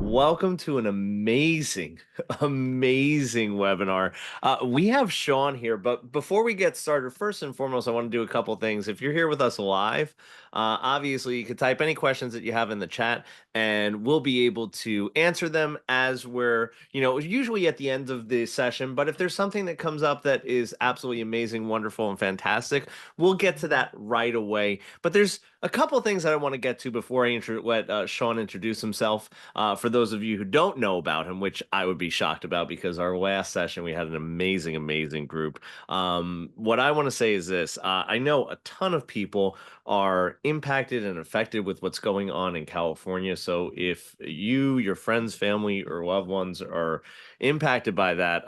Welcome to an amazing, amazing webinar. We have Sean here, but before we get started, first and foremost, I want to do a couple things. If you're here with us live, obviously you can type any questions that you have in the chat, and we'll be able to answer them as we're, usually at the end of the session. But if there's something that comes up that is absolutely amazing, wonderful, and fantastic, we'll get to that right away. But there's a couple things that I want to get to before I let Sean introduce himself. For those of you who don't know about him, which I would be shocked about because our last session we had an amazing, amazing group. What I want to say is this: I know a ton of people are impacted and affected with what's going on in California. So if you, your friends, family, or loved ones are impacted by that,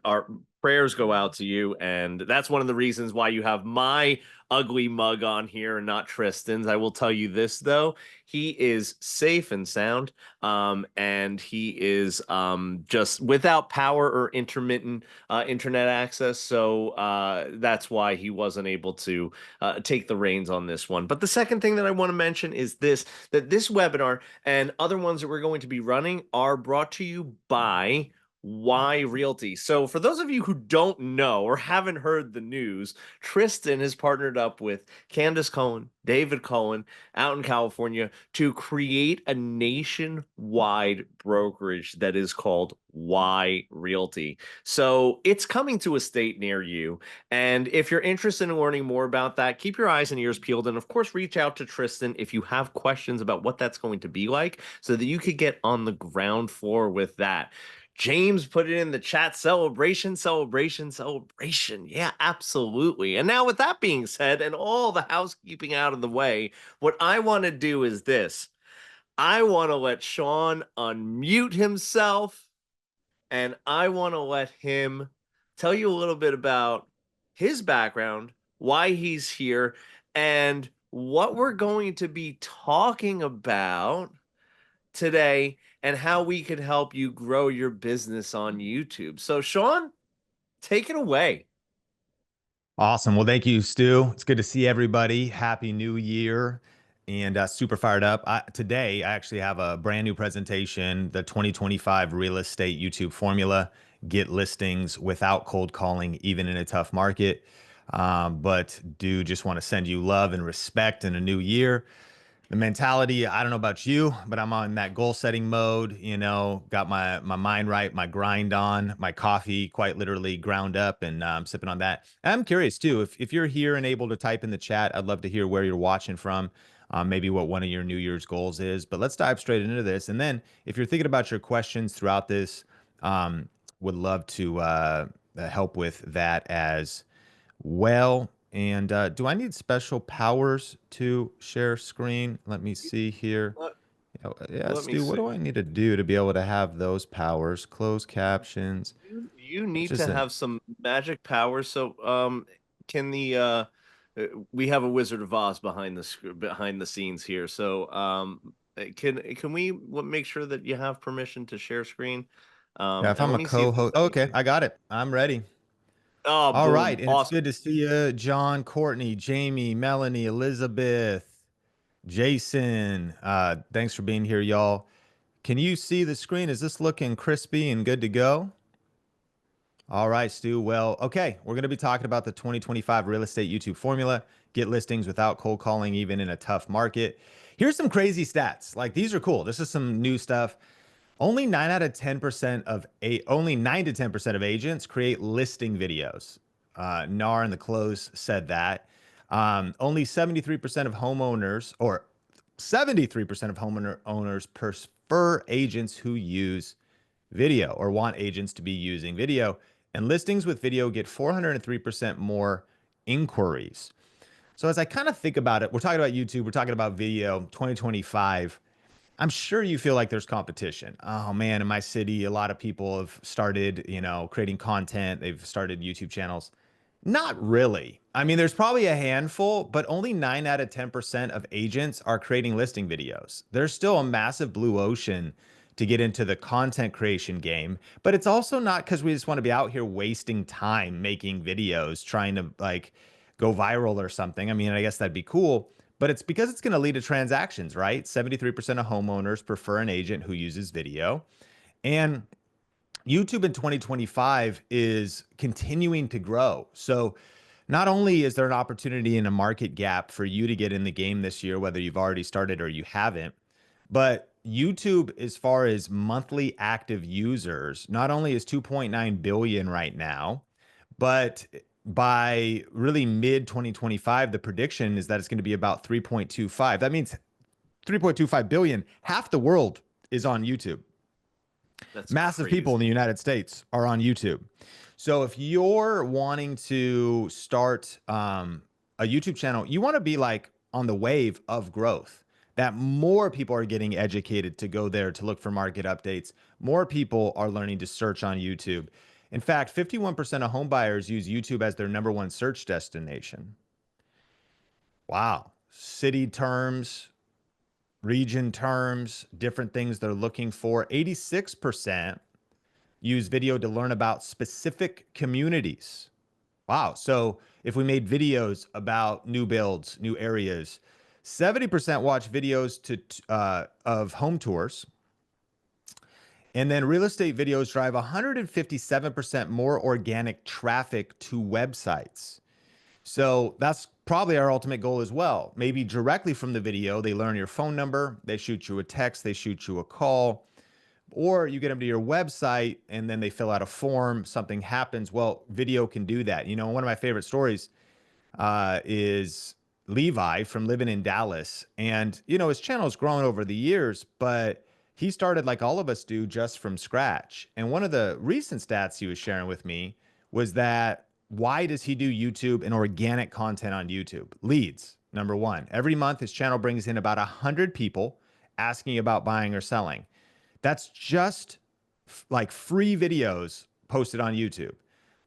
our prayers go out to you. And that's one of the reasons why you have my ugly mug on here and not Tristan's. I will tell you this, though. He is safe and sound, and he is just without power or intermittent internet access. So that's why he wasn't able to take the reins on this one. But the second thing that I want to mention is this, that this webinar and other ones that we're going to be running are brought to you by Why Realty. So for those of you who don't know or haven't heard the news, Tristan has partnered up with Candace Cohen, David Cohen out in California to create a nationwide brokerage that is called Why Realty. So it's coming to a state near you. And if you're interested in learning more about that, keep your eyes and ears peeled. And of course, reach out to Tristan if you have questions about what that's going to be like so that you could get on the ground floor with that. James put it in the chat: celebration, celebration, celebration. Yeah, absolutely. And now, with that being said, and all the housekeeping out of the way, what I want to do is this: I want to let Sean unmute himself, and I want to let him tell you a little bit about his background, why he's here, and what we're going to be talking about today and how we could help you grow your business on YouTube. So, Sean, take it away. Awesome. Well, thank you, Stu. It's good to see everybody. Happy New Year and super fired up. Today, I actually have a brand new presentation, the 2025 Real Estate YouTube Formula. Get listings without cold calling, even in a tough market. But do just want to send you love and respect in a new year. The mentality, I don't know about you, but I'm on that goal setting mode, got my mind right, my grind on, my coffee quite literally ground up, and I'm sipping on that. I'm curious too, if you're here and able to type in the chat, I'd love to hear where you're watching from, maybe what one of your New Year's goals is. But let's dive straight into this. And then if you're thinking about your questions throughout this, would love to help with that as well. And do I need special powers to share screen? Let me see here. Let, Yeah, let me Stu, what see. do I need to do to be able to have those powers? Close captions. You It's need just to a, have some magic powers. So, can we have a Wizard of Oz behind the scenes here. So, can we make sure that you have permission to share screen? yeah, if And I'm let a me see if the co-host. Okay, settings. I got it. I'm ready. Oh, All right. boom. And it's Awesome. good to see you, John, Courtney, Jamie, Melanie, Elizabeth, Jason. Thanks for being here, y'all. Can you see the screen? Is this looking crispy and good to go? All right, Stu. Well, okay, we're going to be talking about the 2025 real estate YouTube formula. Get listings without cold calling, even in a tough market. Here's some crazy stats. Like, these are cool. This is some new stuff. Only 9 out of 10% only 9 to 10% of agents create listing videos. NAR in the close said that. Only 73% of homeowners, or 73% of homeowner owners prefer agents who use video or want agents to be using video. And listings with video get 403% more inquiries. So as I kind of think about it, we're talking about YouTube, we're talking about video 2025. I'm sure you feel like there's competition. Oh man, in my city, a lot of people have started, creating content. They've started YouTube channels. Not really. I mean, there's probably a handful, but only 9 out of 10% of agents are creating listing videos. There's still a massive blue ocean to get into the content creation game, but it's also not because we just want to be out here wasting time making videos trying to like go viral or something. I mean, I guess that'd be cool, but it's because it's going to lead to transactions, right? 73% of homeowners prefer an agent who uses video. And YouTube in 2025 is continuing to grow. So not only is there an opportunity and a market gap for you to get in the game this year, whether you've already started or you haven't, but YouTube, as far as monthly active users, not only is 2.9 billion right now, but by really mid 2025, the prediction is that it's going to be about 3.25. That means 3.25 billion. Half the world is on YouTube. That's Massive people in the crazy. United States are on YouTube. So if you're wanting to start a YouTube channel, you want to be like on the wave of growth, that more people are getting educated to go there to look for market updates. More people are learning to search on YouTube. In fact, 51% of home buyers use YouTube as their number one search destination. Wow. City terms, region terms, different things they're looking for. 86% use video to learn about specific communities. Wow. So if we made videos about new builds, new areas, 70% watch videos of home tours. And then real estate videos drive 157% more organic traffic to websites. So that's probably our ultimate goal as well. Maybe directly from the video, they learn your phone number, they shoot you a text, they shoot you a call, or you get them to your website and then they fill out a form, something happens. Well, video can do that. You know, one of my favorite stories is Levi from living in Dallas. And, you know, his channel's grown over the years, but he started like all of us do just from scratch. And one of the recent stats he was sharing with me was that why does he do YouTube and organic content on YouTube? Leads, number one. Every month, his channel brings in about 100 people asking about buying or selling. That's just like free videos posted on YouTube.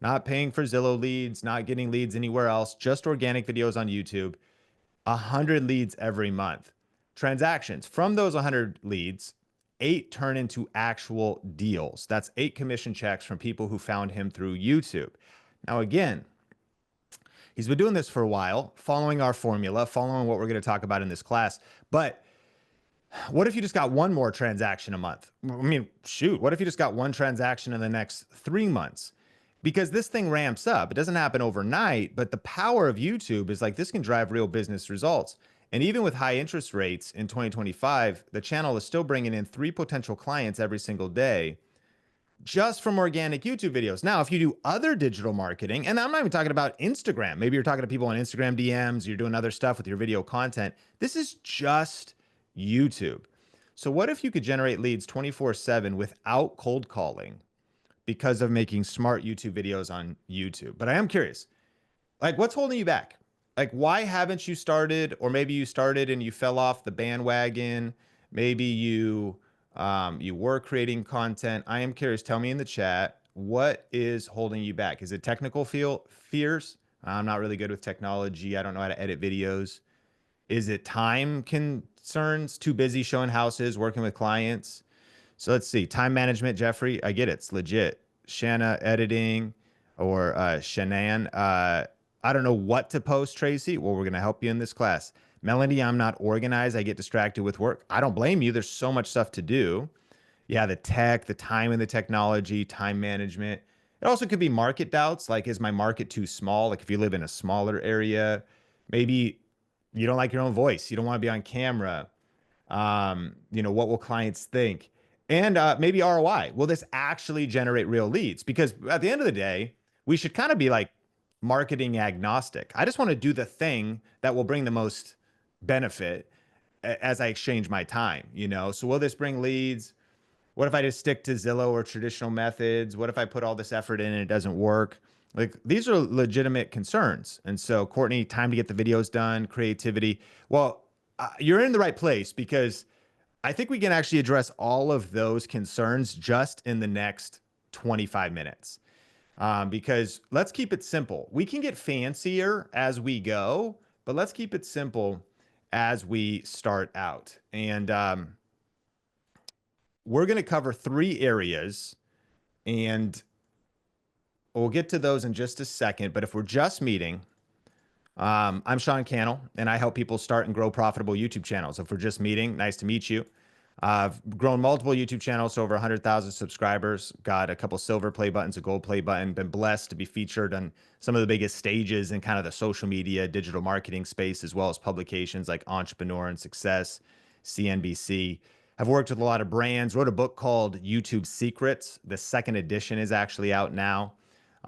Not paying for Zillow leads, not getting leads anywhere else, just organic videos on YouTube. 100 leads every month. Transactions. From those 100 leads, 8 turn into actual deals. That's 8 commission checks from people who found him through YouTube. Now, again, he's been doing this for a while, following our formula, following what we're going to talk about in this class. But what if you just got one more transaction a month? I mean, shoot, what if you just got one transaction in the next 3 months? Because this thing ramps up. It doesn't happen overnight, but the power of YouTube is like this can drive real business results. And even with high interest rates in 2025, the channel is still bringing in 3 potential clients every single day just from organic YouTube videos. Now, if you do other digital marketing, and I'm not even talking about Instagram, maybe you're talking to people on Instagram DMs, you're doing other stuff with your video content. This is just YouTube. So what if you could generate leads 24/7 without cold calling because of making smart YouTube videos on YouTube? But I am curious, like what's holding you back? Like why haven't you started? Or maybe you started and you fell off the bandwagon. Maybe you were creating content. I am curious. Tell me in the chat, what is holding you back? Is it technical fears? I'm not really good with technology. I don't know how to edit videos. Is it time concerns? Too busy showing houses, working with clients? So let's see. Time management, Jeffrey. I get it. It's legit. Shanna, editing, or Shanann. I don't know what to post, Tracy. Well, we're going to help you in this class. Melanie, I'm not organized. I get distracted with work. I don't blame you. There's so much stuff to do. Yeah, the tech, the time and the technology, time management. It also could be market doubts. Like, is my market too small? Like, if you live in a smaller area, maybe you don't like your own voice. You don't want to be on camera. You know, what will clients think? And maybe ROI. Will this actually generate real leads? Because at the end of the day, we should kind of be like marketing agnostic. I just want to do the thing that will bring the most benefit as I exchange my time, you know? So will this bring leads? What if I just stick to Zillow or traditional methods? What if I put all this effort in and it doesn't work? Like these are legitimate concerns. And so, Courtney, time to get the videos done, creativity. Well, you're in the right place because I think we can actually address all of those concerns just in the next 25 minutes. Because let's keep it simple. We can get fancier as we go, but let's keep it simple as we start out. And we're going to cover 3 areas, and we'll get to those in just a second. But if we're just meeting, I'm Sean Cannell, and I help people start and grow profitable YouTube channels. If we're just meeting, nice to meet you. I've grown multiple YouTube channels to over 100,000 subscribers, got a couple silver play buttons, a gold play button, been blessed to be featured on some of the biggest stages in kind of the social media, digital marketing space, as well as publications like Entrepreneur and Success, CNBC. I've worked with a lot of brands, wrote a book called YouTube Secrets. The second edition is actually out now.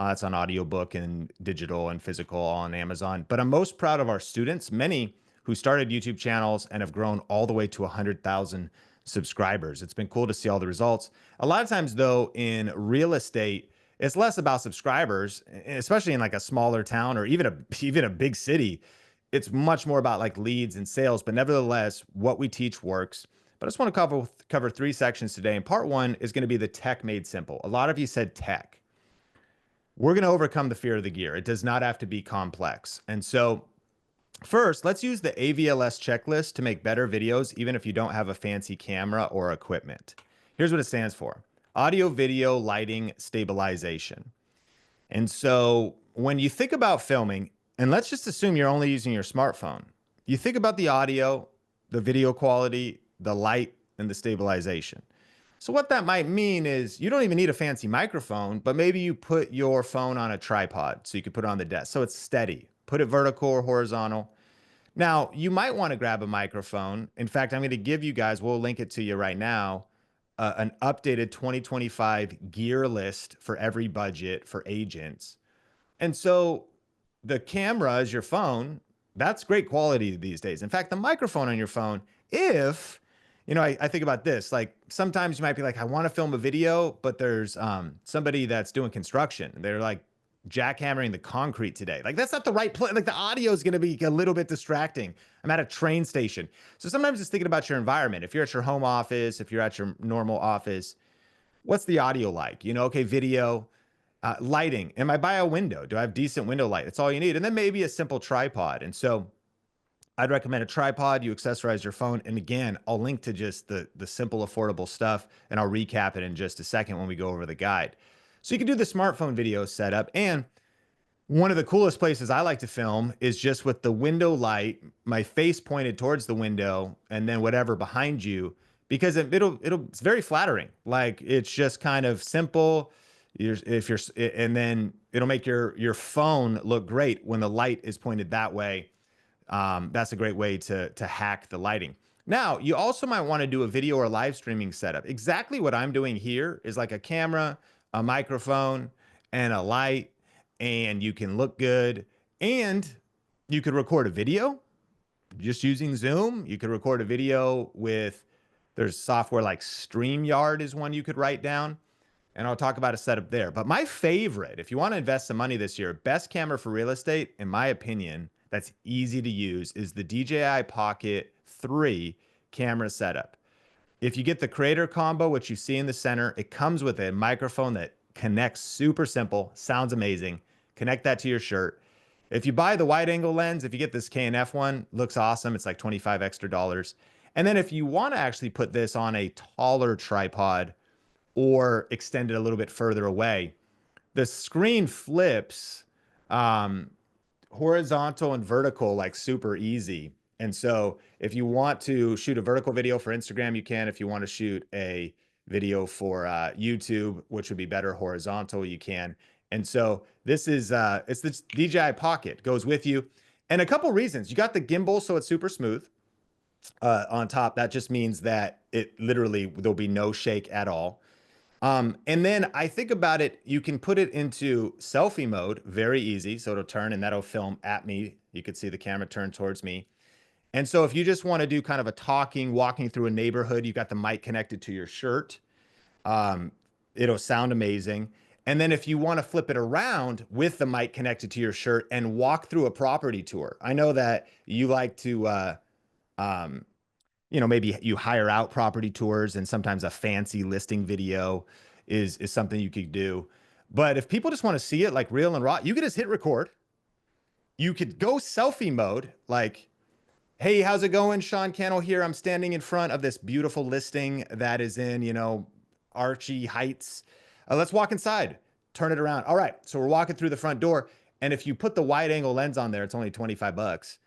It's on audiobook and digital and physical all on Amazon. But I'm most proud of our students, many who started YouTube channels and have grown all the way to 100,000 subscribers. It's been cool to see all the results. A lot of times, though, in real estate, it's less about subscribers, especially in like a smaller town or even a big city. It's much more about like leads and sales. But nevertheless, what we teach works. But I just want to cover three sections today. And part one is going to be the tech made simple. A lot of you said tech. We're going to overcome the fear of the gear. It does not have to be complex. And so first, let's use the AVLS checklist to make better videos, even if you don't have a fancy camera or equipment. Here's what it stands for: audio, video, lighting, stabilization. And so when you think about filming, and let's just assume you're only using your smartphone, you think about the audio, the video quality, the light, and the stabilization. So what that might mean is you don't even need a fancy microphone, but maybe you put your phone on a tripod so you could put it on the desk so it's steady. Put it vertical or horizontal. Now, you might want to grab a microphone. In fact, I'm going to give you guys, we'll link it to you right now, an updated 2025 gear list for every budget for agents. And so the camera is your phone. That's great quality these days. In fact, the microphone on your phone, if, I think about this, like sometimes you might be like, I want to film a video, but there's somebody that's doing construction. They're like jackhammering the concrete today. Like that's not the right place. Like the audio is going to be a little bit distracting. I'm at a train station. So sometimes it's thinking about your environment. If you're at your home office, if you're at your normal office, what's the audio like? Okay, video. Lighting. Am I by a window? Do I have decent window light? That's all you need. And then maybe a simple tripod. And so I'd recommend a tripod. You accessorize your phone. And again, I'll link to just the simple, affordable stuff, and I'll recap it in just a second when we go over the guide. So you can do the smartphone video setup. And one of the coolest places I like to film is just with the window light, my face pointed towards the window, and then whatever behind you, because it's very flattering. Like it's just kind of simple. And then it'll make your phone look great when the light is pointed that way. That's a great way to hack the lighting. Now, you also might want to do a video or live streaming setup. Exactly what I'm doing here is like a camera, a microphone, and a light, and you can look good. And you could record a video just using Zoom. You could record a video there's software like StreamYard is one you could write down. And I'll talk about a setup there. But my favorite, if you want to invest some money this year, best camera for real estate, in my opinion, that's easy to use, is the DJI Pocket 3 camera setup. If you get the creator combo, which you see in the center, it comes with a microphone that connects super simple, sounds amazing. Connect that to your shirt. If you buy the wide angle lens, if you get this K&F one, looks awesome. It's like 25 extra dollars. And then if you want to actually put this on a taller tripod, or extend it a little bit further away, the screen flips horizontal and vertical like super easy. And so if you want to shoot a vertical video for Instagram, you can. If you want to shoot a video for YouTube, which would be better horizontal, you can. And so this is it's the DJI Pocket, goes with you. And a couple reasons. You got the gimbal, so it's super smooth on top. That just means that it literally, there'll be no shake at all. And then I think about it, you can put it into selfie mode, very easy. So it'll turn and that'll film at me. You could see the camera turn towards me. And so if you just want to do kind of a walking through a neighborhood, you've got the mic connected to your shirt. It'll sound amazing. And then if you want to flip it around with the mic connected to your shirt and walk through a property tour, I know that you like to, maybe you hire out property tours, and sometimes a fancy listing video is something you could do. But if people just want to see it like real and raw, you could just hit record. You could go selfie mode, like, hey, how's it going? Sean Cannell here. I'm standing in front of this beautiful listing that is in, Archie Heights. Let's walk inside, turn it around. All right. So we're walking through the front door. And if you put the wide angle lens on there, it's only 25 bucks.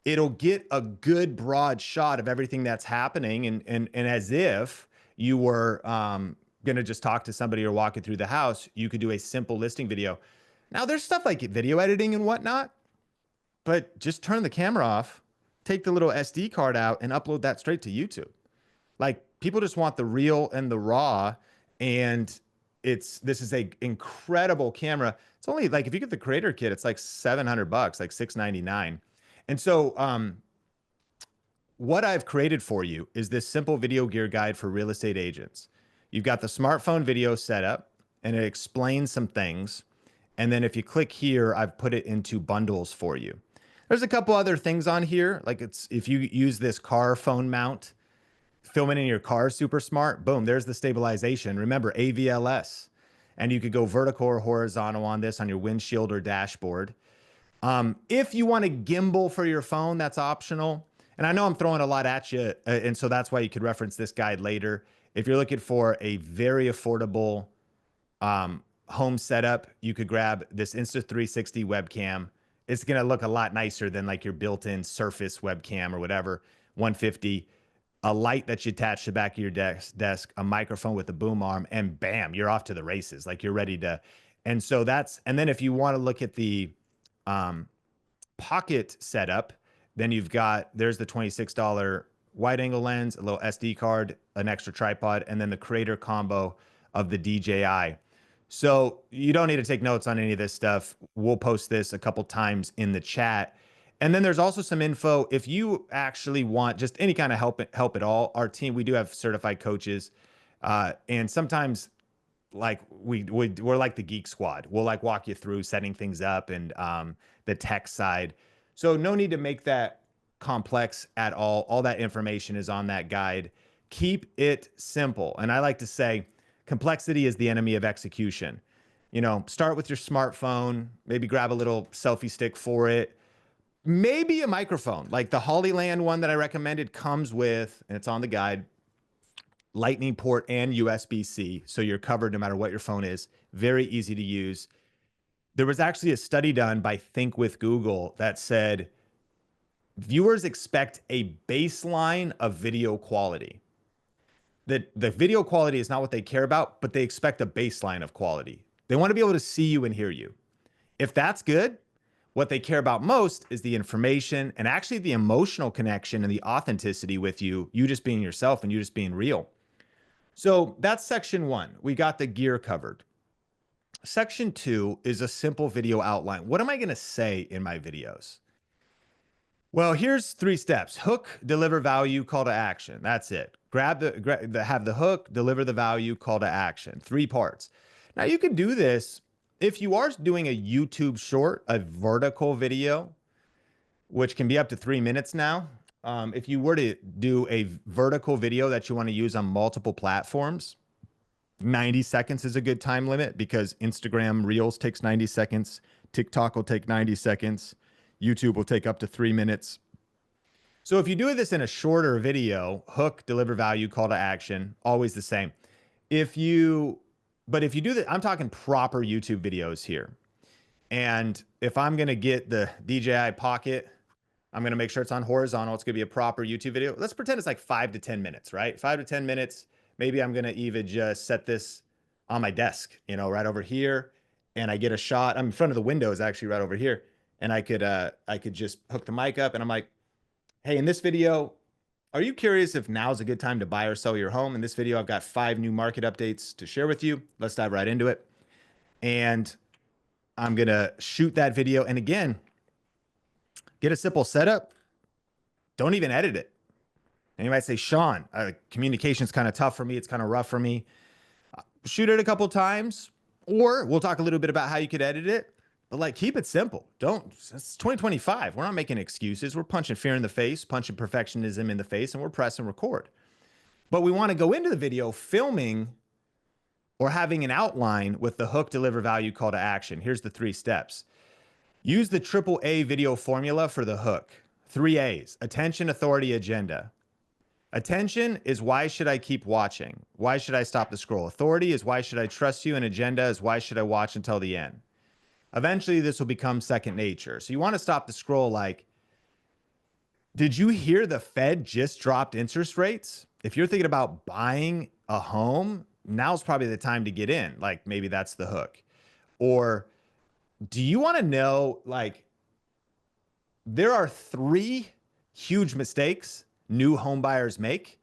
It'll get a good broad shot of everything that's happening. And as if you were going to just talk to somebody or walk it through the house, you could do a simple listing video. Now there's stuff like video editing and whatnot, but just turn the camera off, take the little SD card out and upload that straight to YouTube. Like people just want the real and the raw. And this is a incredible camera. It's only like, if you get the creator kit, it's like 700 bucks, like 699. And so, what I've created for you is this simple video gear guide for real estate agents. You've got the smartphone video setup and it explains some things. And then if you click here, I've put it into bundles for you. There's a couple other things on here. Like if you use this car phone mount, filming in your car, super smart. Boom, there's the stabilization. Remember, AVLS. And you could go vertical or horizontal on this on your windshield or dashboard. If you want to gimbal for your phone, that's optional. And I know I'm throwing a lot at you, and so that's why you could reference this guide later. If you're looking for a very affordable home setup, you could grab this Insta360 webcam. It's going to look a lot nicer than like your built-in Surface webcam or whatever, 150. A light that you attach to the back of your desk, a microphone with a boom arm, and bam, you're off to the races. Like you're ready to. And so and then if you want to look at the Pocket setup, then there's the $26 wide angle lens, a little SD card, an extra tripod, and then the creator combo of the DJI. So you don't need to take notes on any of this stuff. We'll post this a couple times in the chat. And then there's also some info. If you actually want just any kind of help at all, our team, we do have certified coaches. And sometimes like we're like the geek squad. We'll like walk you through setting things up and the tech side. So no need to make that complex at all. All that information is on that guide. Keep it simple. And I like to say complexity is the enemy of execution. You know, start with your smartphone, maybe grab a little selfie stick for it. Maybe a microphone, like the Hollyland one that I recommended comes with, and it's on the guide, Lightning port and USB-C. So you're covered no matter what your phone is. Very easy to use. There was actually a study done by Think with Google that said viewers expect a baseline of video quality. The video quality is not what they care about, but they expect a baseline of quality. They want to be able to see you and hear you. If that's good, what they care about most is the information and actually the emotional connection and the authenticity with you, you just being yourself and you just being real. So that's section 1. We got the gear covered. Section 2 is a simple video outline. What am I going to say in my videos? Well, here's 3 steps. Hook, deliver value, call to action. That's it. Have the hook, deliver the value, call to action. 3 parts. Now you can do this if you are doing a YouTube short, a vertical video, which can be up to 3 minutes now. If you were to do a vertical video that you want to use on multiple platforms, 90 seconds is a good time limit because Instagram Reels takes 90 seconds. TikTok will take 90 seconds. YouTube will take up to 3 minutes. So if you do this in a shorter video, hook, deliver value, call to action, always the same. But if you do that, I'm talking proper YouTube videos here. And if I'm going to get the DJI Pocket, I'm going to make sure it's on horizontal. It's going to be a proper YouTube video. Let's pretend it's like 5 to 10 minutes, right? 5 to 10 minutes. Maybe I'm going to even just set this on my desk, you know, right over here. And I get a shot. I'm in front of the windows actually right over here. And I could just hook the mic up and I'm like, hey, in this video, are you curious if now is a good time to buy or sell your home? In this video, I've got 5 new market updates to share with you. Let's dive right into it. And I'm going to shoot that video. And again, get a simple setup. Don't even edit it. And you might say, Sean, communication's kind of tough for me. It's kind of rough for me. Shoot it a couple times, or we'll talk a little bit about how you could edit it. But like, keep it simple. It's 2025. We're not making excuses. We're punching fear in the face, punching perfectionism in the face, and we're pressing record. But we want to go into the video filming or having an outline with the hook, deliver value, call to action. Here's the 3 steps. Use the AAA video formula for the hook. 3 A's, attention, authority, agenda. Attention is why should I keep watching? Why should I stop the scroll? Authority is why should I trust you? And agenda is why should I watch until the end? Eventually, this will become second nature. So you want to stop the scroll like, did you hear the Fed just dropped interest rates? If you're thinking about buying a home, now's probably the time to get in. Like maybe that's the hook. Or do you want to know, like, there are three huge mistakes new home buyers make?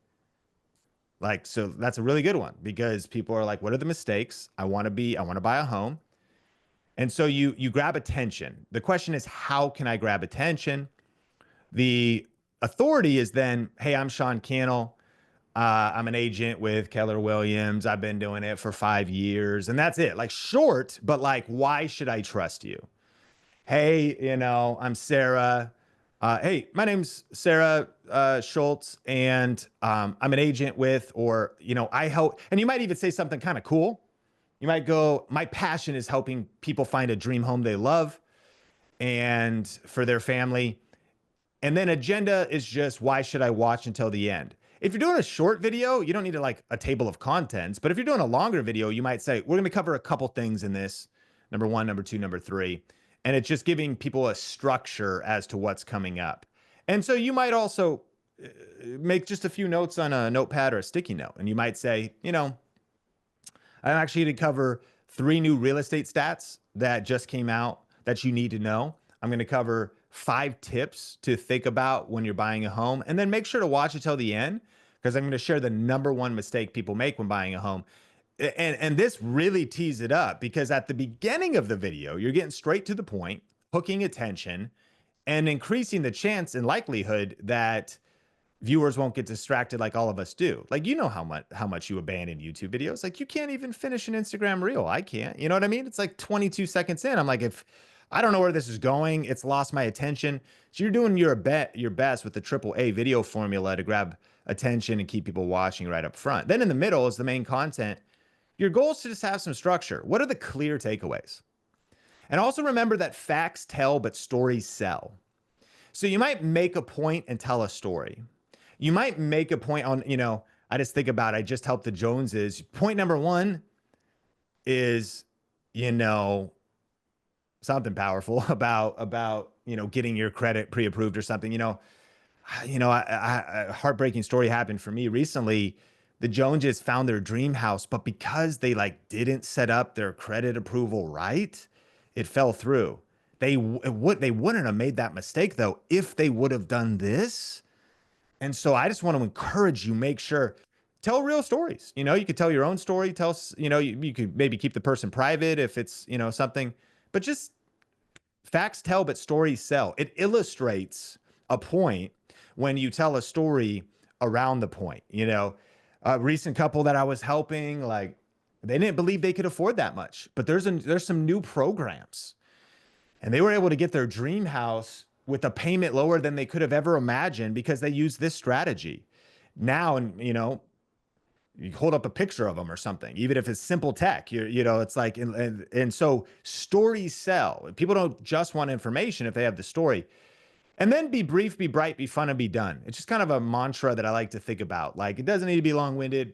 Like, so that's a really good one because people are like, what are the mistakes? I want to buy a home. And so you grab attention. The question is, how can I grab attention? The authority is then, hey, I'm Sean Cannell. I'm an agent with Keller Williams. I've been doing it for 5 years. And that's it. Like short, but like, why should I trust you? Hey, I'm Sarah. Hey, my name's Sarah Schultz, and I'm an agent with, or, I help. And you might even say something kind of cool. You might go, my passion is helping people find a dream home they love and for their family. And then agenda is just, why should I watch until the end? If you're doing a short video, you don't need like a table of contents. But if you're doing a longer video, you might say, we're going to cover a couple things in this. Number one, number two, number three. And it's just giving people a structure as to what's coming up. And so you might also make just a few notes on a notepad or a sticky note. And you might say, I'm actually going to cover 3 new real estate stats that just came out that you need to know. I'm going to cover 5 tips to think about when you're buying a home. And then make sure to watch it till the end because I'm going to share the number one mistake people make when buying a home. And this really tees it up because at the beginning of the video, you're getting straight to the point, hooking attention, and increasing the chance and likelihood that viewers won't get distracted like all of us do. Like, how much you abandon YouTube videos. Like, you can't even finish an Instagram reel. I can't. You know what I mean? It's like 22 seconds in. I'm like, if I don't know where this is going, it's lost my attention. So you're doing your best with the AAA video formula to grab attention and keep people watching right up front. Then in the middle is the main content. Your goal is to just have some structure. What are the clear takeaways? And also remember that facts tell, but stories sell. So you might make a point and tell a story. You might make a point on, I just think about, I just helped the Joneses. Point number one is, you know, something powerful about, getting your credit pre-approved or something, a heartbreaking story happened for me recently. The Joneses found their dream house, but because they like didn't set up their credit approval right, it fell through. They wouldn't have made that mistake though if they would have done this. And so I just want to encourage you, make sure, tell real stories. You could tell your own story, you could maybe keep the person private if it's, something, but just facts tell, but stories sell. It illustrates a point when you tell a story around the point. A recent couple that I was helping, like they didn't believe they could afford that much, but there's some new programs and they were able to get their dream house with a payment lower than they could have ever imagined because they used this strategy. Now, and you hold up a picture of them or something, even if it's simple tech, it's like, and so stories sell. People don't just want information if they have the story. And then be brief, be bright, be fun, and be done. It's just kind of a mantra that I like to think about. Like, it doesn't need to be long-winded.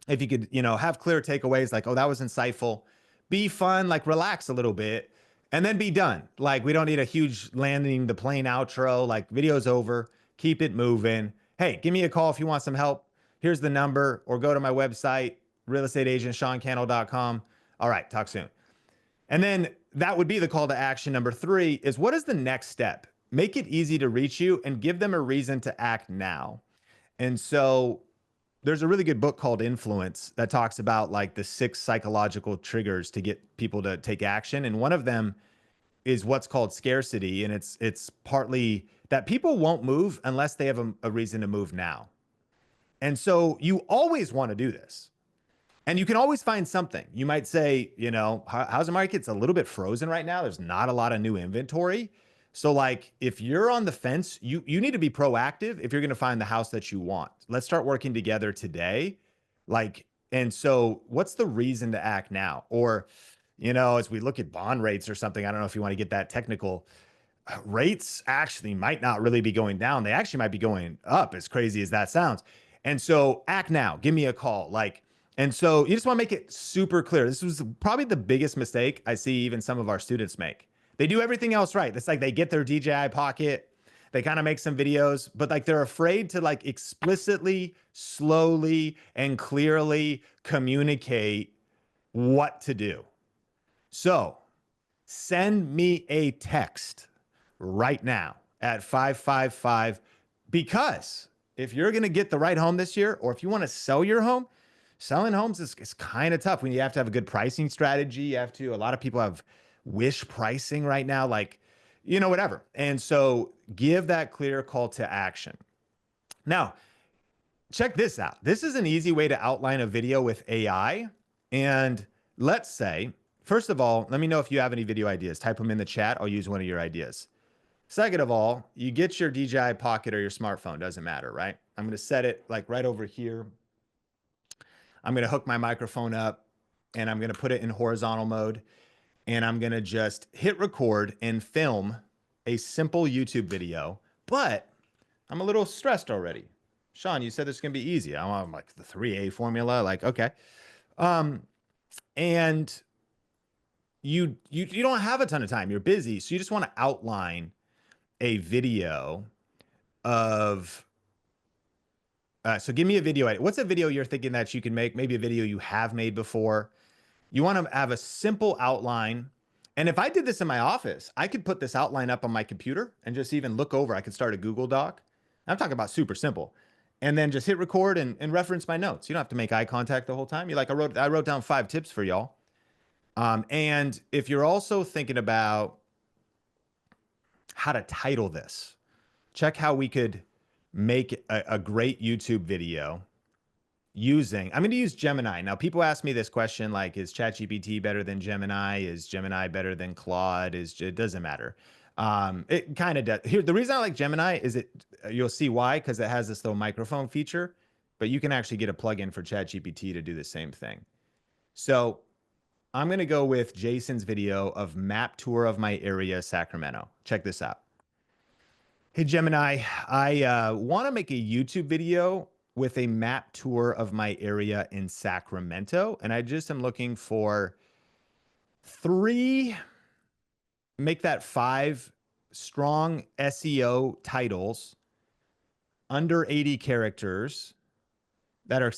If you could, have clear takeaways like, oh, that was insightful. Be fun, like relax a little bit, and then be done. Like, we don't need a huge landing the plane outro. Like, video's over. Keep it moving. Hey, give me a call if you want some help. Here's the number, or go to my website, realestateagentseancannell.com. All right, talk soon. And then that would be the call to action. Number 3 is, what is the next step? Make it easy to reach you and give them a reason to act now. And so there's a really good book called Influence that talks about like the 6 psychological triggers to get people to take action. And one of them is what's called scarcity. And it's partly that people won't move unless they have a reason to move now. And so you always want to do this. And you can always find something. You might say, housing market's a little bit frozen right now. There's not a lot of new inventory. So like, if you're on the fence, you need to be proactive if you're going to find the house that you want. Let's start working together today. And so what's the reason to act now? Or, as we look at bond rates or something, I don't know if you want to get that technical, rates actually might not really be going down. They actually might be going up, as crazy as that sounds. And so act now, give me a call. Like, And so you just want to make it super clear. This was probably the biggest mistake I see even some of our students make. They do everything else right. It's like they get their DJI Pocket, they kind of make some videos, but like they're afraid to like explicitly, slowly, and clearly communicate what to do. So send me a text right now at 555, because if you're going to get the right home this year, or if you want to sell your home, selling homes is kind of tough when you have to have a good pricing strategy. A lot of people have wish pricing right now, like, whatever. And so give that clear call to action. Now, check this out. This is an easy way to outline a video with AI. And let's say, first of all, let me know if you have any video ideas. Type them in the chat. I'll use one of your ideas. Second of all, you get your DJI Pocket or your smartphone, doesn't matter, right? I'm going to set it like right over here. I'm going to hook my microphone up and I'm going to put it in horizontal mode. And I'm going to just hit record and film a simple YouTube video. But I'm a little stressed already. Sean, you said this is going to be easy. I'm like the 3A formula. Like, okay. And you don't have a ton of time. You're busy. So you just want to outline a video of, so give me a video. What's a video you're thinking that you can make? Maybe a video you have made before. You want to have a simple outline. And if I did this in my office, I could put this outline up on my computer and just even look over. I could start a Google Doc. I'm talking about super simple. And then just hit record and reference my notes. You don't have to make eye contact the whole time. You're like, I wrote down 5 tips for y'all. And if you're also thinking about how to title this, check how we could make a great YouTube video I'm going to use Gemini. Now, people ask me this question, like, is ChatGPT better than Gemini? Is Gemini better than Claude? It doesn't matter. It kind of does. Here, the reason I like Gemini is you'll see why, because it has this little microphone feature, but you can actually get a plugin for ChatGPT to do the same thing. So I'm going to go with Jason's video of map tour of my area, Sacramento. Check this out. Hey, Gemini, I want to make a YouTube video with a map tour of my area in Sacramento. And I just am looking for 3, make that 5 strong SEO titles under 80 characters that are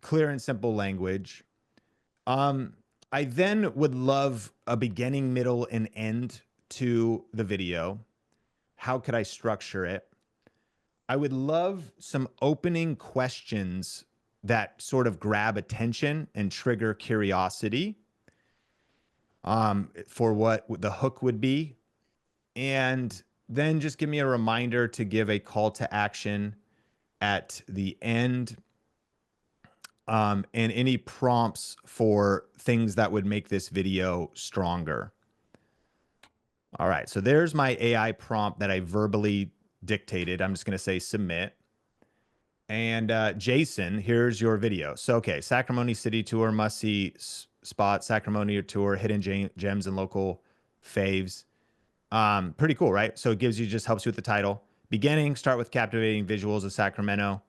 clear and simple language. I then would love a beginning, middle, and end to the video. How could I structure it? I would love some opening questions that sort of grab attention and trigger curiosity for what the hook would be. And then just give me a reminder to give a call to action at the end, and any prompts for things that would make this video stronger. All right, so there's my AI prompt that I verbally dictated. I'm just going to say submit. And Jason, here's your video. So, okay, Sacramento City Tour, must see spot, Sacramento Tour, hidden gems and local faves. Pretty cool, right? So it gives you, just helps you with the title. Beginning, start with captivating visuals of Sacramento.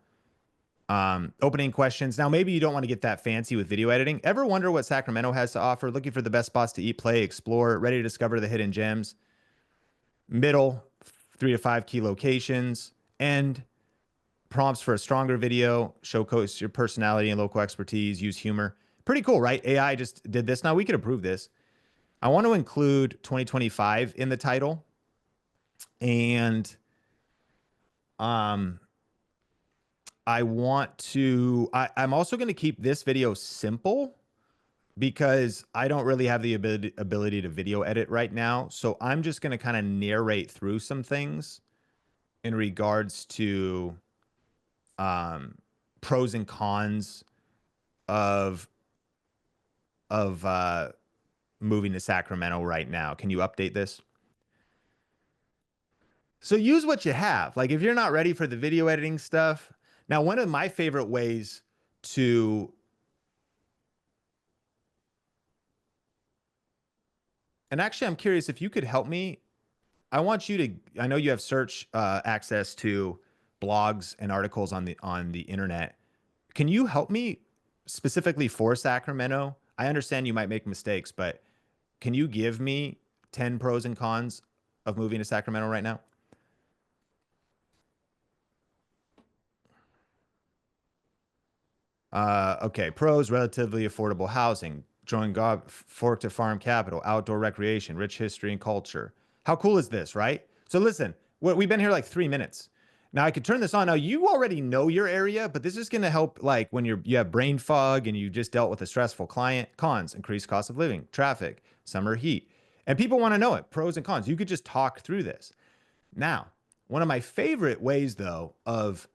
Opening questions. Now, maybe you don't want to get that fancy with video editing. Ever wonder what Sacramento has to offer? Looking for the best spots to eat, play, explore, ready to discover the hidden gems. Middle, 3 to 5 key locations. End, prompts for a stronger video, showcase your personality and local expertise, use humor. Pretty cool, right? AI just did this. Now we could approve this. I want to include 2025 in the title. And I'm also going to keep this video simple because I don't really have the ability to video edit right now. So I'm just going to kind of narrate through some things in regards to pros and cons of moving to Sacramento right now. Can you update this? So use what you have. Like if you're not ready for the video editing stuff. Now, one of my favorite ways to and actually I'm curious if you could help me. I want you to, I know you have search access to blogs and articles on the internet. Can you help me specifically for Sacramento, I understand you might make mistakes, but can you give me 10 pros and cons of moving to Sacramento right now? Okay, pros, relatively affordable housing, join fork to farm capital, outdoor recreation, rich history and culture. How cool is this, right? So listen, we've been here like 3 minutes. Now I could turn this on. Now you already know your area, but this is going to help like when you have brain fog and you just dealt with a stressful client. Cons, increased cost of living, traffic, summer heat. And people want to know it, pros and cons. You could just talk through this. Now, one of my favorite ways though of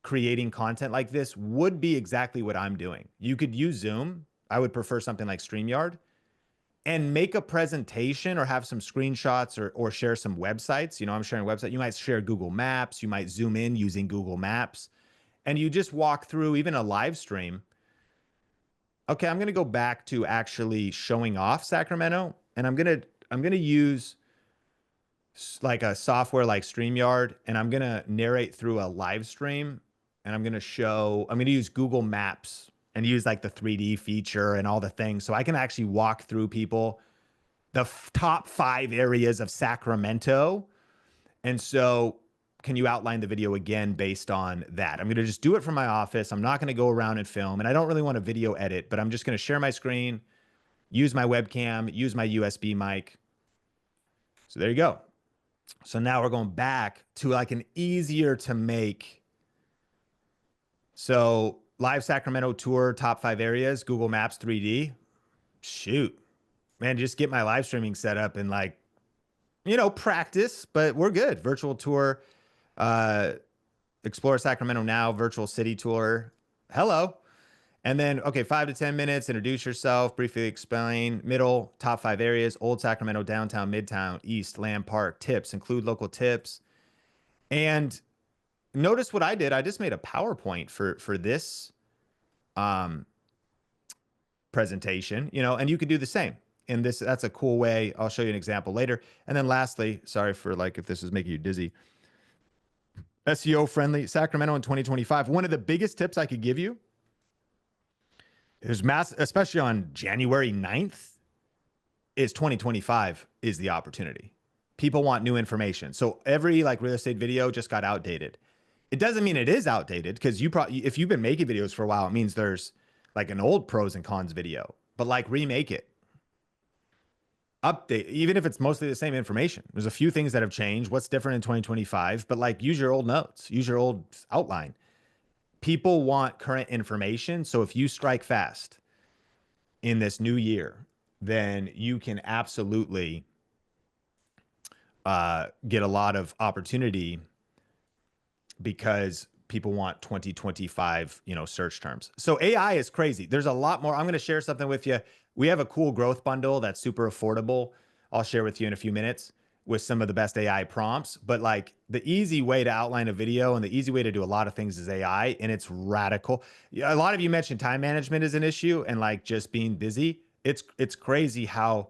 creating content like this would be exactly what I'm doing. You could use Zoom. I would prefer something like StreamYard and make a presentation or have some screenshots or share some websites. You know, I'm sharing a website. You might share Google Maps. You might zoom in using Google Maps and you just walk through even a live stream. Okay, I'm going to go back to actually showing off Sacramento and I'm going to use like a software like StreamYard, and I'm gonna narrate through a live stream, and I'm gonna use Google Maps and use like the 3D feature and all the things, so I can actually walk through people the top 5 areas of Sacramento. And so, can you outline the video again based on that? I'm gonna just do it from my office. I'm not gonna go around and film, and I don't really want to video edit, but I'm just gonna share my screen, use my webcam, use my USB mic. So there you go. So now we're going back to like an easier to make. So live Sacramento tour, top 5 areas, Google Maps 3D. Shoot, man, just get my live streaming set up and like, practice, but we're good. Virtual tour, uh, explore Sacramento now, virtual city tour. Hello. And then, okay, 5 to 10 minutes, introduce yourself, briefly explain, middle, top 5 areas, Old Sacramento, downtown, midtown, east, Land Park, tips, include local tips. And notice what I did. I just made a PowerPoint for this um, presentation, and you could do the same. And that's a cool way. I'll show you an example later. And then lastly, sorry for like if this is making you dizzy. SEO friendly Sacramento in 2025. One of the biggest tips I could give you is especially on January 9th, is 2025 is the opportunity. People want new information. So every like real estate video just got outdated. It doesn't mean it is outdated because if you've been making videos for a while, it means there's like an old pros and cons video, but like remake it, update, even if it's mostly the same information. There's a few things that have changed. What's different in 2025, but like use your old notes, use your old outline. People want current information. So if you strike fast in this new year, then you can absolutely get a lot of opportunity because people want 2025, search terms. So AI is crazy. There's a lot more. I'm going to share something with you. We have a cool growth bundle that's super affordable. I'll share with you in a few minutes with some of the best AI prompts. But like the easy way to outline a video and the easy way to do a lot of things is AI, and it's radical. A lot of you mentioned time management is an issue and like just being busy. It's crazy how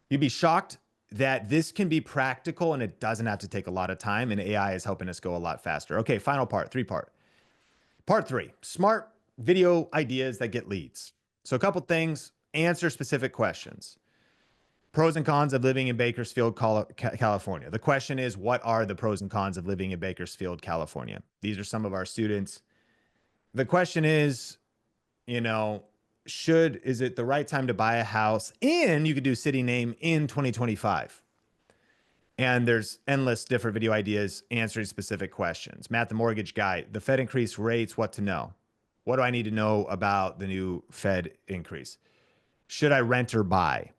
you'd be shocked that this can be practical and it doesn't have to take a lot of time, and AI is helping us go a lot faster. Okay, final part, 3-part. Part 3, smart video ideas that get leads. So a couple things, answer specific questions. Pros and cons of living in Bakersfield, California. The question is, what are the pros and cons of living in Bakersfield, California? These are some of our students. The question is, is it the right time to buy a house? And you could do city name in 2025. And there's endless different video ideas answering specific questions. Matt, the mortgage guy, the Fed increased rates, what to know? What do I need to know about the new Fed increase? Should I rent or buy?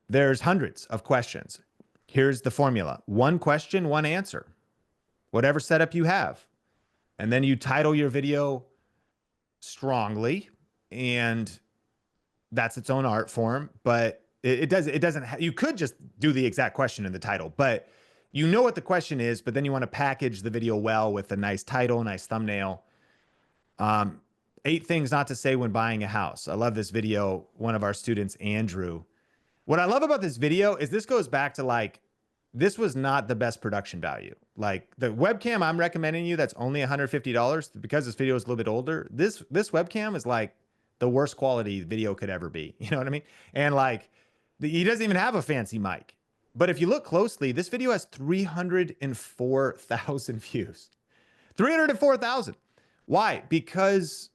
There's hundreds of questions. Here's the formula. One question, one answer. Whatever setup you have. And then you title your video strongly, and that's its own art form, but it doesn't, you could just do the exact question in the title, but you know what the question is, but then you want to package the video well with a nice title, nice thumbnail. 8 things not to say when buying a house. I love this video. One of our students, Andrew. What I love about this video is this goes back to like this was not the best production value. Like the webcam I'm recommending you that's only $150 because this video is a little bit older. This webcam is like the worst quality video could ever be. You know what I mean? And like he doesn't even have a fancy mic. But if you look closely, this video has 304,000 views. 304,000. Why? Because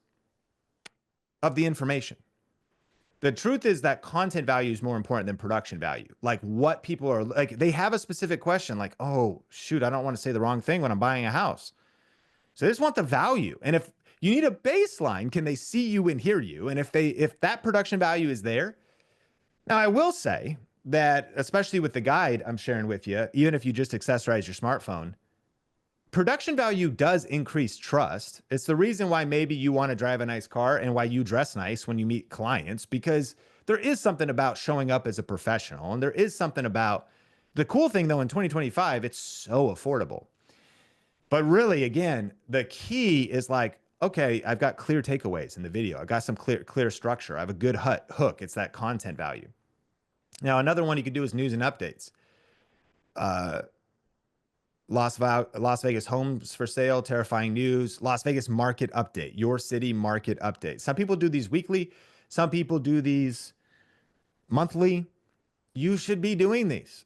of the information. The truth is that content value is more important than production value. Like what people are like, they have a specific question like, oh, shoot, I don't want to say the wrong thing when I'm buying a house. So they just want the value. And if you need a baseline, can they see you and hear you? And if that production value is there, now I will say that, especially with the guide I'm sharing with you, even if you just accessorize your smartphone, production value does increase trust. It's the reason why maybe you want to drive a nice car and why you dress nice when you meet clients, because there is something about showing up as a professional. And there is something about the cool thing, though, in 2025, it's so affordable. But really, again, the key is like, okay, I've got clear takeaways in the video. I got some clear structure. I have a good hook. It's that content value. Now, another one you could do is news and updates. Las Vegas homes for sale, terrifying news, Las Vegas market update, your city market update. Some people do these weekly, some people do these monthly. You should be doing these.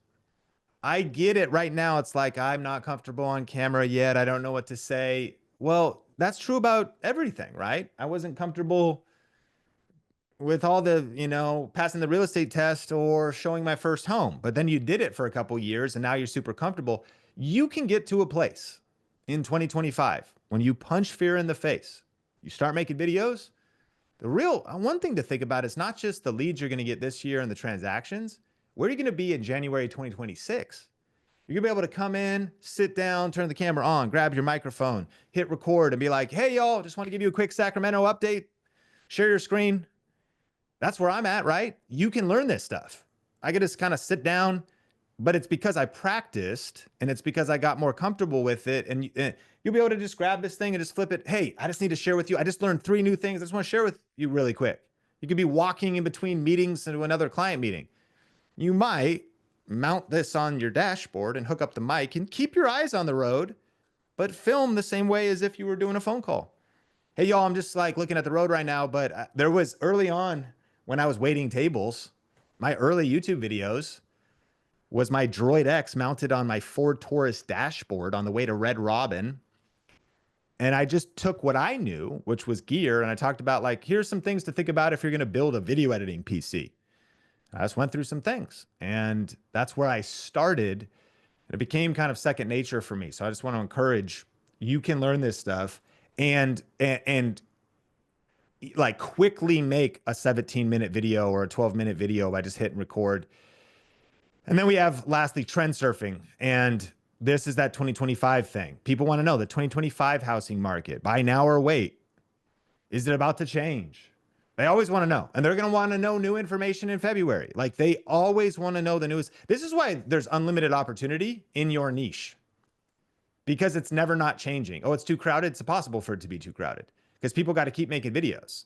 I get it right now. It's like, I'm not comfortable on camera yet. I don't know what to say. Well, that's true about everything, right? I wasn't comfortable with all the, passing the real estate test or showing my first home, but then you did it for a couple years and now you're super comfortable. You can get to a place in 2025 when you punch fear in the face, you start making videos. The real one thing to think about is not just the leads you're going to get this year and the transactions. Where are you going to be in January 2026? You're going to be able to come in, sit down, turn the camera on, grab your microphone, hit record and be like, hey, y'all, just want to give you a quick Sacramento update. Share your screen. That's where I'm at, right? You can learn this stuff. I could just kind of sit down, but it's because I practiced and it's because I got more comfortable with it. And you'll be able to just grab this thing and just flip it. Hey, I just need to share with you. I just learned 3 new things. I just want to share with you really quick. You could be walking in between meetings to another client meeting. You might mount this on your dashboard and hook up the mic and keep your eyes on the road, but film the same way as if you were doing a phone call. Hey, y'all, I'm just like looking at the road right now, but there was early on when I was waiting tables, my early YouTube videos was my Droid X mounted on my Ford Taurus dashboard on the way to Red Robin. And I just took what I knew, which was gear, and I talked about like, here's some things to think about if you're going to build a video editing PC. I just went through some things, and that's where I started. It became kind of second nature for me. So I just want to encourage, you can learn this stuff and like quickly make a 17-minute video or a 12-minute video by just hitting record. And then we have lastly trend surfing, and this is that 2025 thing. People want to know the 2025 housing market, buy now or wait. Is it about to change? They always want to know, and they're going to want to know new information in February. Like they always want to know the newest. This is why there's unlimited opportunity in your niche, because it's never not changing. Oh, it's too crowded. It's impossible for it to be too crowded because people got to keep making videos.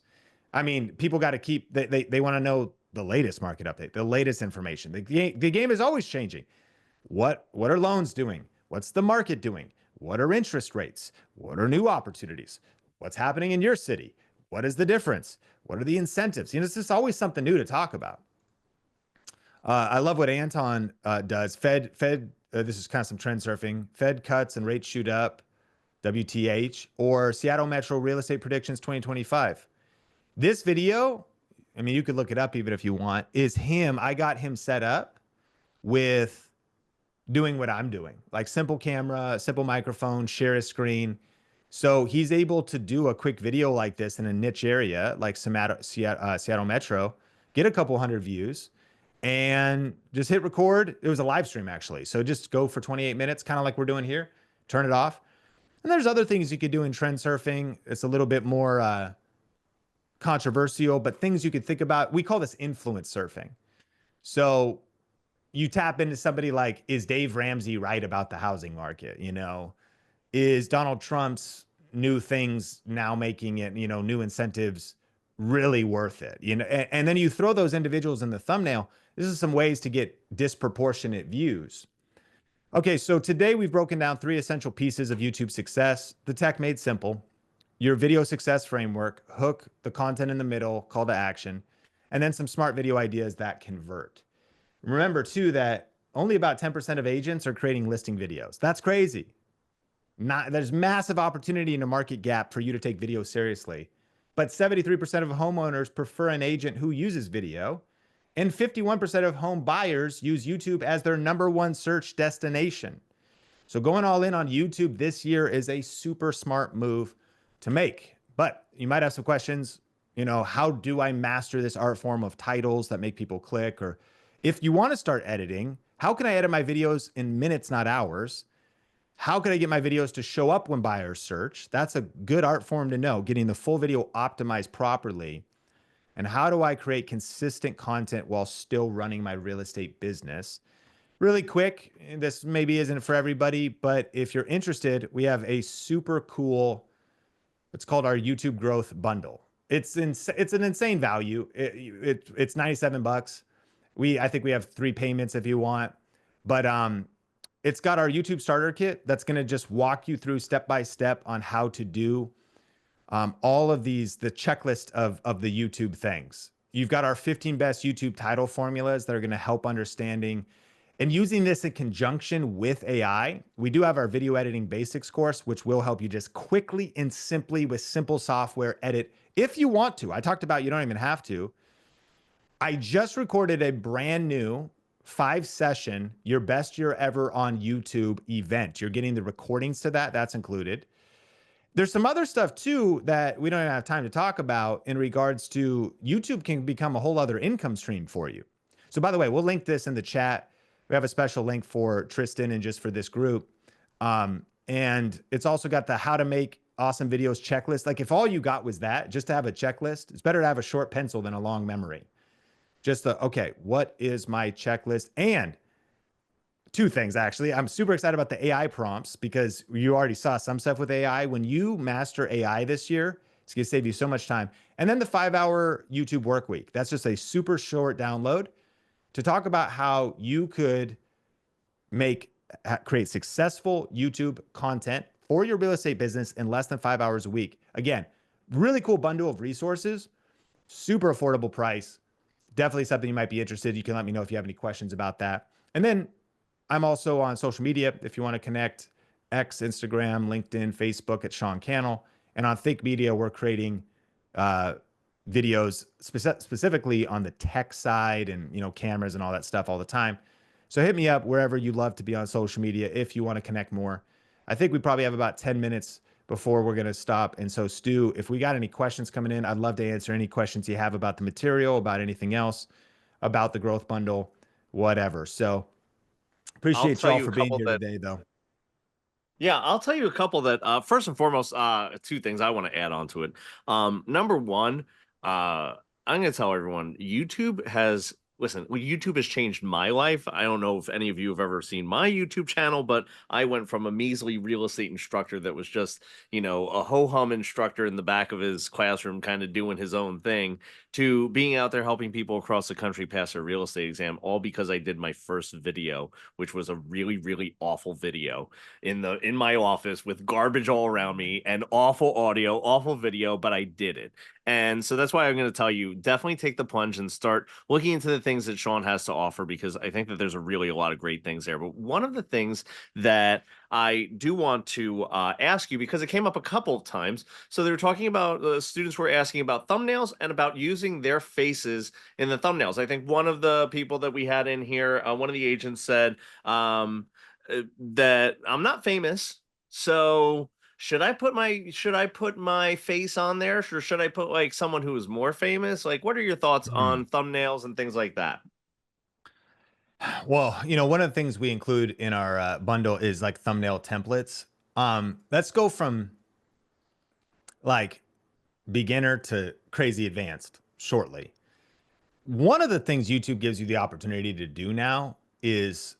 I mean, people got to keep, they want to know the latest market update, the latest information. The game is always changing. What are loans doing? What's the market doing? What are interest rates? What are new opportunities? What's happening in your city? What is the difference? What are the incentives? It's just always something new to talk about. I love what Anton does. Fed, this is kind of some trend surfing. Fed cuts and rates shoot up, WTH, or Seattle Metro Real Estate Predictions 2025. This video, I mean, you could look it up even if you want, is him. I got him set up with doing what I'm doing, like simple camera, simple microphone, share a screen. So he's able to do a quick video like this in a niche area, like Seattle Metro, get a couple hundred views, and just hit record. It was a live stream, actually. So just go for 28 minutes, kind of like we're doing here, turn it off. And there's other things you could do in trend surfing. It's a little bit more controversial, but things you could think about. We call this influence surfing. So you tap into somebody like, is Dave Ramsey right about the housing market? Is Donald Trump's new things now making it, new incentives really worth it? And then you throw those individuals in the thumbnail. This is some ways to get disproportionate views. Okay, so today we've broken down three essential pieces of YouTube success: the tech made simple, your video success framework, hook, the content in the middle, call to action, and then some smart video ideas that convert. Remember too that only about 10% of agents are creating listing videos. That's crazy. There's massive opportunity in a market gap for you to take video seriously. But 73% of homeowners prefer an agent who uses video, and 51% of home buyers use YouTube as their number one search destination. So going all in on YouTube this year is a super smart move to make. But you might have some questions, how do I master this art form of titles that make people click? Or if you want to start editing, how can I edit my videos in minutes, not hours? How can I get my videos to show up when buyers search? That's a good art form to know, getting the full video optimized properly. And how do I create consistent content while still running my real estate business? Really quick, this maybe isn't for everybody, but if you're interested, we have a super cool, it's called our YouTube growth bundle. It's an insane value. It's 97 bucks. I think we have 3 payments if you want, but it's got our YouTube starter kit that's going to just walk you through step by step on how to do all of the checklist of the YouTube things. You've got our 15 best YouTube title formulas that are going to help understanding and using this in conjunction with AI. We do have our video editing basics course, which will help you just quickly and simply with simple software edit if you want to. I talked about you don't even have to. I just recorded a brand new 5 session, your best year ever on YouTube event. You're getting the recordings to that. That's included. There's some other stuff too that we don't even have time to talk about in regards to YouTube can become a whole other income stream for you. So by the way, we'll link this in the chat. We have a special link for Tristan and just for this group. And it's also got the how to make awesome videos checklist. Like if all you got was that, just to have a checklist, it's better to have a short pencil than a long memory. Okay, what is my checklist? And two things, actually. I'm super excited about the AI prompts because you already saw some stuff with AI. When you master AI this year, it's going to save you so much time. And then the 5-hour YouTube work week. That's just a super short download to talk about how you could create successful YouTube content for your real estate business in less than 5 hours a week. Again, really cool bundle of resources, super affordable price. Definitely something you might be interested. You can let me know if you have any questions about that. And then I'm also on social media if you want to connect: X, Instagram, LinkedIn, Facebook at Sean Cannell. And on Think Media, we're creating videos specifically on the tech side and cameras and all that stuff all the time. So hit me up wherever you love to be on social media if you want to connect more. I think we probably have about 10 minutes before we're going to stop. And so, Stu, if we got any questions coming in, I'd love to answer any questions you have about the material, about anything else, about the growth bundle, whatever. So I'll appreciate tell y'all you a for being couple here that today, though. Yeah, I'll tell you a couple that first and foremost, two things I want to add on to it. Number one, I'm gonna tell everyone YouTube has YouTube has changed my life. I don't know if any of you have ever seen my YouTube channel, but I went from a measly real estate instructor that was just, a ho-hum instructor in the back of his classroom, kind of doing his own thing, to being out there helping people across the country pass their real estate exam, all because I did my first video, which was a really, really awful video in my office with garbage all around me and awful audio, awful video, but I did it. And so that's why I'm going to tell you, definitely take the plunge and start looking into the things that Sean has to offer, because I think that there's a lot of great things there. But one of the things that I do want to ask you, because it came up a couple of times. So they were talking about students were asking about thumbnails and about using their faces in the thumbnails. I think one of the people that we had in here, one of the agents said, that I'm not famous, so should I put my face on there, or should I put like someone who is more famous? Like, what are your thoughts Hmm. on thumbnails and things like that? Well, one of the things we include in our bundle is like thumbnail templates. Let's go from like beginner to crazy advanced shortly. One of the things YouTube gives you the opportunity to do now is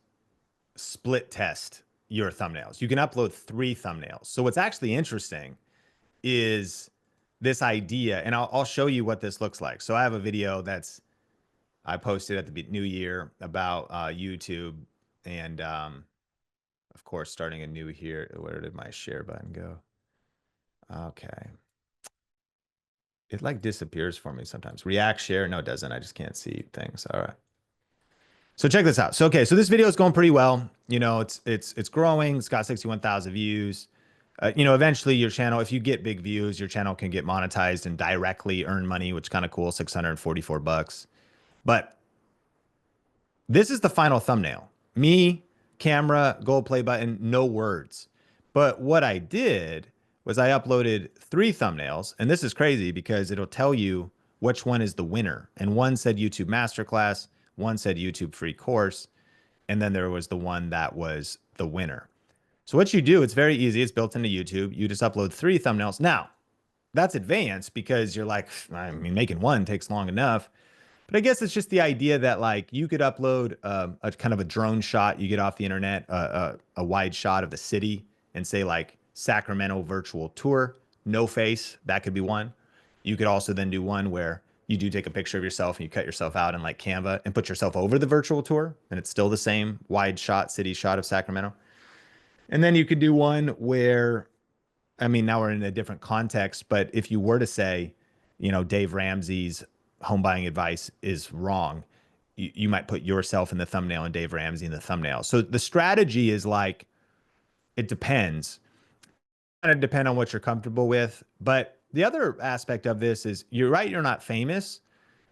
split test your thumbnails. You can upload 3 thumbnails. So what's actually interesting is this idea, and I'll show you what this looks like. So I have a video I posted at the new year about YouTube, and of course, starting a new here. Where did my share button go? Okay. It like disappears for me sometimes. React share. No, it doesn't. I just can't see things. All right. So check this out. So okay, so this video is going pretty well. You know, it's growing. It's got 61,000 views. You know, eventually your channel, if you get big views, your channel can get monetized and directly earn money, which is kind of cool, 644 bucks. But this is the final thumbnail. Me, camera, gold play button, no words. But what I did was I uploaded 3 thumbnails, and this is crazy because it'll tell you which one is the winner. And one said YouTube Masterclass, one said YouTube free course, and then there was the one that was the winner. So what you do, it's very easy. It's built into YouTube. You just upload 3 thumbnails. Now, that's advanced because you're like, I mean, making one takes long enough. But I guess it's just the idea that like you could upload a kind of a drone shot you get off the internet, a wide shot of the city, and say like Sacramento virtual tour, no face. That could be one. You could also then do one where you do take a picture of yourself and you cut yourself out in like Canva and put yourself over the virtual tour, and it's still the same wide shot city shot of Sacramento. And then you could do one where, I mean, now we're in a different context, but if you were to say, you know, Dave Ramsey's home buying advice is wrong, you might put yourself in the thumbnail and Dave Ramsey in the thumbnail. So the strategy is like, it depends. Kind of depend on what you're comfortable with. But the other aspect of this is you're right, you're not famous,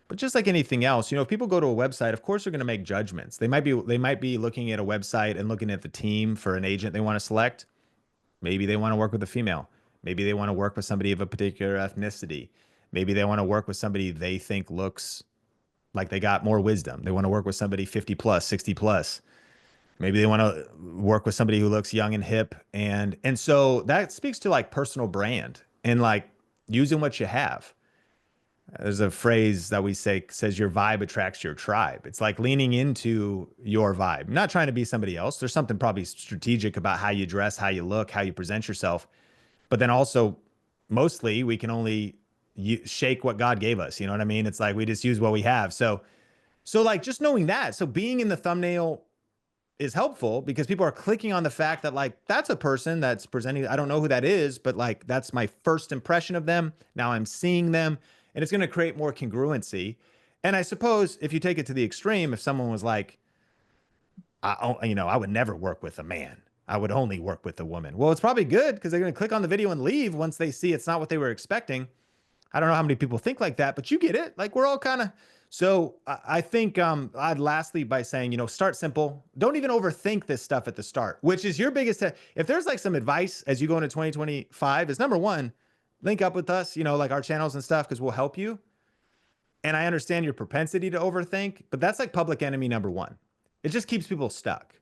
but just like anything else, you know, if people go to a website, of course they're going to make judgments. They might be looking at a website and looking at the team for an agent they want to select. Maybe they want to work with a female. Maybe they want to work with somebody of a particular ethnicity. Maybe they want to work with somebody they think looks like they got more wisdom. They want to work with somebody 50 plus, 60 plus. Maybe they want to work with somebody who looks young and hip. And so that speaks to like personal brand and like using what you have. There's a phrase that we say says your vibe attracts your tribe. It's like leaning into your vibe, not trying to be somebody else. There's something probably strategic about how you dress, how you look, how you present yourself. But then also, mostly, we can only shake what God gave us. You know what I mean? It's like we just use what we have. So like just knowing that. So being in the thumbnail is helpful because people are clicking on the fact that like that's a person that's presenting. I don't know who that is, but like that's my first impression of them. Now I'm seeing them, and it's going to create more congruency. And I suppose if you take it to the extreme, if someone was like, I would never work with a man. I would only work with a woman. Well, it's probably good because they're going to click on the video and leave once they see it's not what they were expecting. I don't know how many people think like that, but you get it. Like we're all kind of. So I think I'd lastly by saying, you know, start simple. Don't even overthink this stuff at the start, which is your biggest. If there's like some advice as you go into 2025, is number one, link up with us, you know, like our channels and stuff, because we'll help you. And I understand your propensity to overthink, but that's like public enemy number one. It just keeps people stuck.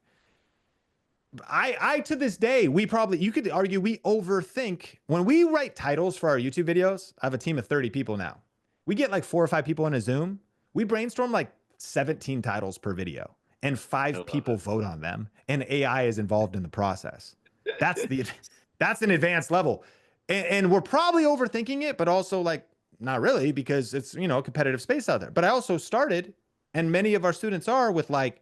I to this day, you could argue we overthink when we write titles for our YouTube videos. I have a team of 30 people now. We get like 4 or 5 people in a Zoom. We brainstorm like 17 titles per video and 5 people vote on them. And AI is involved in the process. That's the, that's an advanced level. And we're probably overthinking it, but also like not really because it's, you know, a competitive space out there. But I also started, and many of our students are with like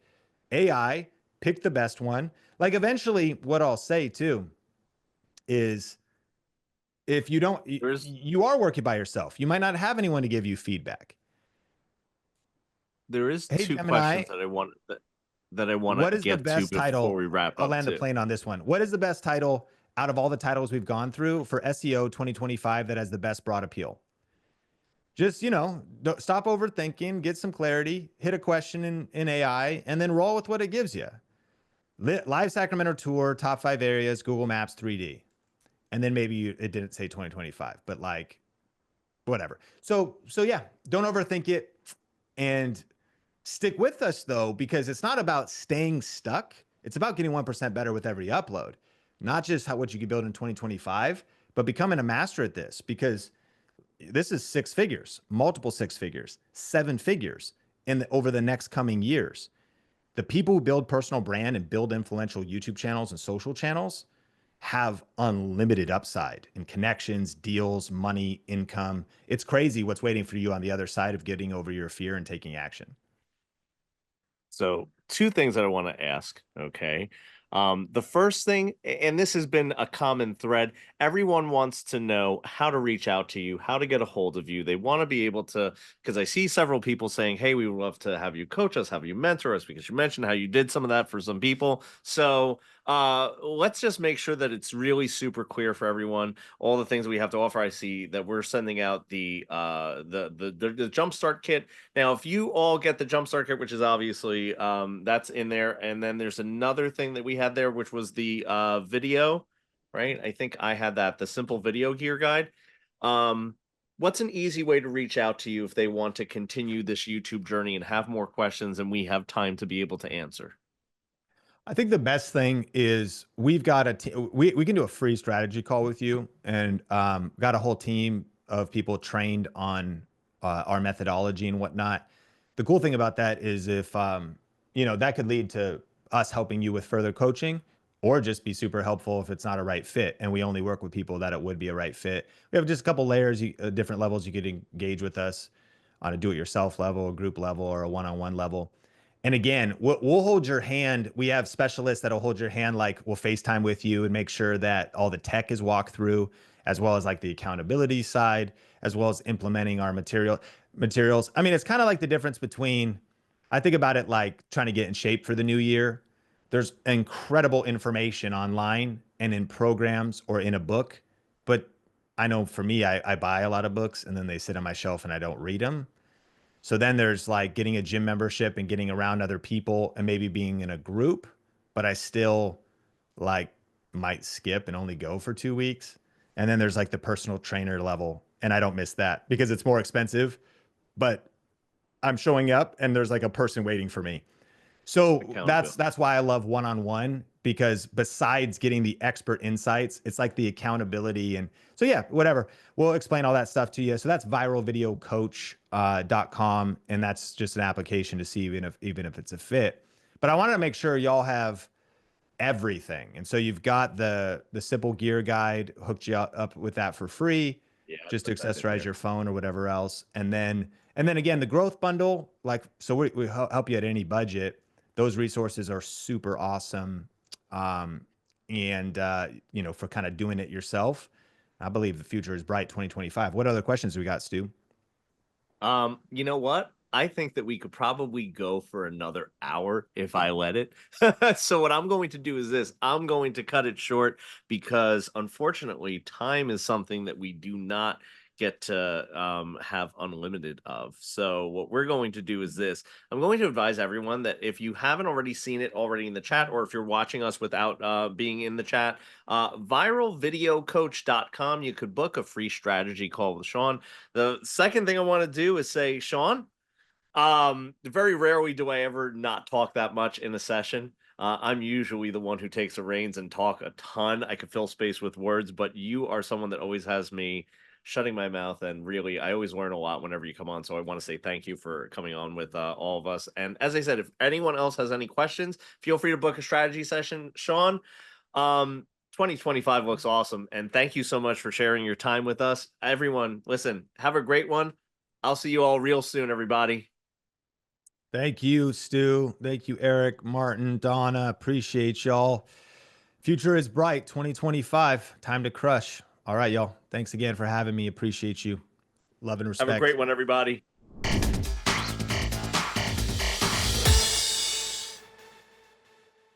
AI, pick the best one. Like eventually what I'll say too is if you don't, you are working by yourself. You might not have anyone to give you feedback. There is Hey, two Gemini, questions that I want what to is the get to best before title? we wrap I'll up land the too. plane on this one. What is the best title out of all the titles we've gone through for SEO 2025 that has the best broad appeal? Just, you know, don't stop overthinking, get some clarity, hit a question in AI, and then roll with what it gives you. Live Sacramento tour, top 5 areas, Google Maps 3D. And then maybe it didn't say 2025, but like whatever. So yeah, don't overthink it and stick with us though, because it's not about staying stuck. It's about getting 1% better with every upload, not just what you can build in 2025, but becoming a master at this because this is 6 figures, multiple 6 figures, 7 figures over the next coming years. The people who build personal brand and build influential YouTube channels and social channels have unlimited upside in connections, deals, money, income. It's crazy what's waiting for you on the other side of getting over your fear and taking action. So, two things that I want to ask. Okay. The first thing, and this has been a common thread, everyone wants to know how to reach out to you, how to get a hold of you. They want to be able to, because I see several people saying, hey, we would love to have you coach us, have you mentor us, because you mentioned how you did some of that for some people. So let's just make sure that it's really super clear for everyone all the things we have to offer. I see that we're sending out the jumpstart kit. Now, if you all get the jumpstart kit, which is obviously that's in there, and then there's another thing that we had there, which was the video, right? I think I had that, the simple video gear guide. Um, what's an easy way to reach out to you if they want to continue this YouTube journey and have more questions and we have time to be able to answer? I think the best thing is we've got we can do a free strategy call with you, and got a whole team of people trained on our methodology and whatnot. The cool thing about that is if that could lead to us helping you with further coaching, or just be super helpful if it's not a right fit, and we only work with people that it would be a right fit. We have just a couple layers, different levels you could engage with us on a do-it-yourself level, a group level, or a one-on-one level. And again, we'll hold your hand. We have specialists that'll hold your hand, like we'll FaceTime with you and make sure that all the tech is walked through, as well as like the accountability side, as well as implementing our materials. I mean, it's kind of like the difference between, I think about it like trying to get in shape for the new year. There's incredible information online and in programs or in a book, but I know for me, I buy a lot of books and then they sit on my shelf and I don't read them. So then there's like getting a gym membership and getting around other people and maybe being in a group, but I still like might skip and only go for 2 weeks. And then there's like the personal trainer level. And I don't miss that because it's more expensive, but I'm showing up and there's like a person waiting for me. So that's Accountability. that's why I love one-on-one, because besides getting the expert insights, it's like the accountability. And so yeah, whatever. We'll explain all that stuff to you. So that's viralvideocoach.com, and that's just an application to see even if it's a fit. But I wanted to make sure y'all have everything. And so you've got the simple gear guide, hooked you up with that for free, Yeah, I just to put that in accessorize there. your phone or whatever else. And then again, the growth bundle, like, so we help you at any budget. Those resources are super awesome. Um, and for kind of doing it yourself. I believe the future is bright 2025. What other questions we got, Stu? You know what? I think that we could probably go for another hour if I let it. So what I'm going to do is this. I'm going to cut it short because unfortunately, time is something that we do not get to have unlimited of. So what we're going to do is this. I'm going to advise everyone that if you haven't already seen it already in the chat, or if you're watching us without being in the chat, viralvideocoach.com, you could book a free strategy call with Sean. The second thing I want to do is say, Sean, very rarely do I ever not talk that much in a session. I'm usually the one who takes the reins and talk a ton. I could fill space with words, but you are someone that always has me shutting my mouth. And really, I always learn a lot whenever you come on. So I want to say thank you for coming on with all of us. And as I said, if anyone else has any questions, feel free to book a strategy session. Sean, 2025 looks awesome. And thank you so much for sharing your time with us. Everyone, listen, have a great one. I'll see you all real soon, everybody. Thank you, Stu. Thank you, Eric, Martin, Donna. Appreciate y'all. Future is bright 2025. Time to crush. All right, y'all. Thanks again for having me. Appreciate you. Love and Have a respect. great one, everybody.